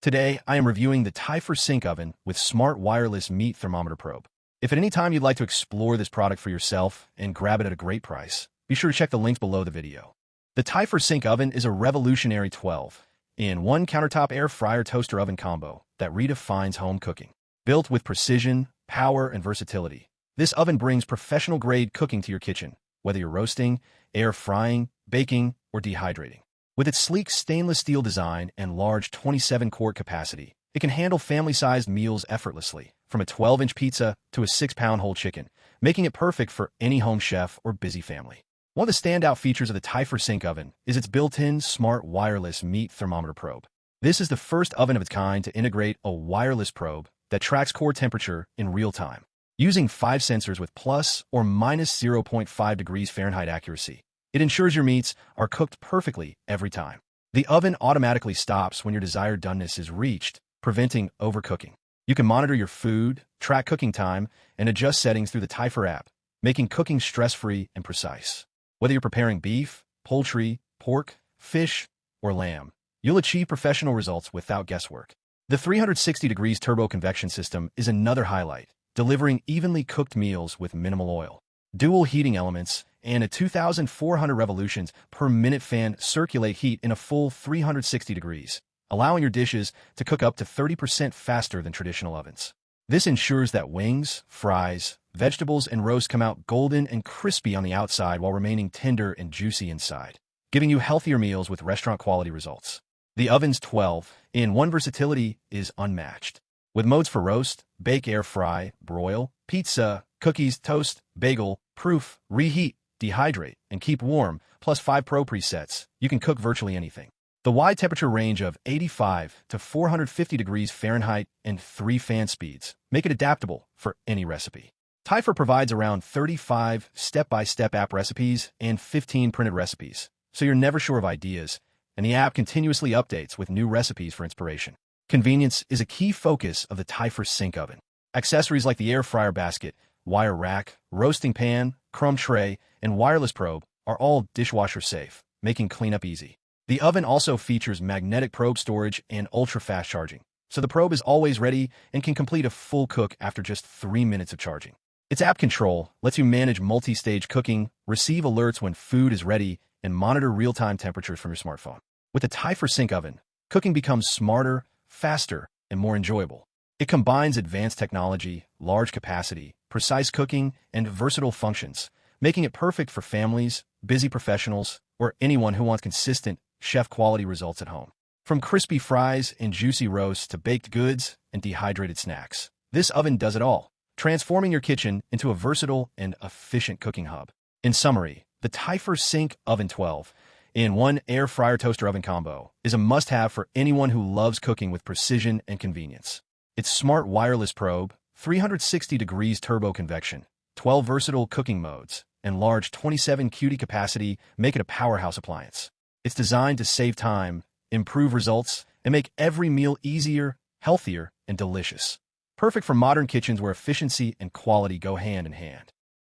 Today, I am reviewing the Typhur Sync Oven with Smart Wireless Meat Thermometer Probe. If at any time you'd like to explore this product for yourself and grab it at a great price, be sure to check the links below the video. The Typhur Sync Oven is a revolutionary 12-in-1 countertop air fryer toaster oven combo that redefines home cooking. Built with precision, power, and versatility, this oven brings professional-grade cooking to your kitchen, whether you're roasting, air frying, baking, or dehydrating. With its sleek stainless steel design and large 27-quart capacity, it can handle family-sized meals effortlessly, from a 12-inch pizza to a 6-pound whole chicken, making it perfect for any home chef or busy family. One of the standout features of the Typhur Sync Oven is its built-in smart wireless meat thermometer probe. This is the first oven of its kind to integrate a wireless probe that tracks core temperature in real time. Using 5 sensors with plus or minus 0.5 degrees Fahrenheit accuracy, it ensures your meats are cooked perfectly every time. The oven automatically stops when your desired doneness is reached, preventing overcooking. You can monitor your food, track cooking time, and adjust settings through the Typhur app, making cooking stress-free and precise. Whether you're preparing beef, poultry, pork, fish, or lamb, you'll achieve professional results without guesswork. The 360 degrees Turbo Convection System is another highlight, delivering evenly cooked meals with minimal oil. Dual heating elements and a 2,400 revolutions per minute fan circulate heat in a full 360 degrees, allowing your dishes to cook up to 30% faster than traditional ovens. This ensures that wings, fries, vegetables, and roast come out golden and crispy on the outside while remaining tender and juicy inside, giving you healthier meals with restaurant-quality results. The oven's 12-in-1 versatility is unmatched. With modes for roast, bake, air fry, broil, pizza, cookies, toast, bagel, proof, reheat, dehydrate, and keep warm, plus 5 Pro presets, you can cook virtually anything. The wide temperature range of 85 to 450 degrees Fahrenheit and 3 fan speeds make it adaptable for any recipe. Typhur provides around 35 step-by-step app recipes and 15 printed recipes, so you're never short of ideas, and the app continuously updates with new recipes for inspiration. Convenience is a key focus of the Typhur Sync Oven. Accessories like the air fryer basket, wire rack, roasting pan, crumb tray, and wireless probe are all dishwasher-safe, making cleanup easy. The oven also features magnetic probe storage and ultra-fast charging, so the probe is always ready and can complete a full cook after just 3 minutes of charging. Its app control lets you manage multi-stage cooking, receive alerts when food is ready, and monitor real-time temperatures from your smartphone. With the Typhur Sync Oven, cooking becomes smarter, faster, and more enjoyable. It combines advanced technology, large capacity, precise cooking, and versatile functions, making it perfect for families, busy professionals, or anyone who wants consistent, chef-quality results at home. From crispy fries and juicy roasts to baked goods and dehydrated snacks, this oven does it all, transforming your kitchen into a versatile and efficient cooking hub. In summary, the Typhur Sync Oven 12-in-1 air fryer toaster oven combo is a must-have for anyone who loves cooking with precision and convenience. Its smart wireless probe, 360 degrees turbo convection, 12 versatile cooking modes, and large 27 QD capacity make it a powerhouse appliance. It's designed to save time, improve results, and make every meal easier, healthier, and delicious. Perfect for modern kitchens where efficiency and quality go hand in hand.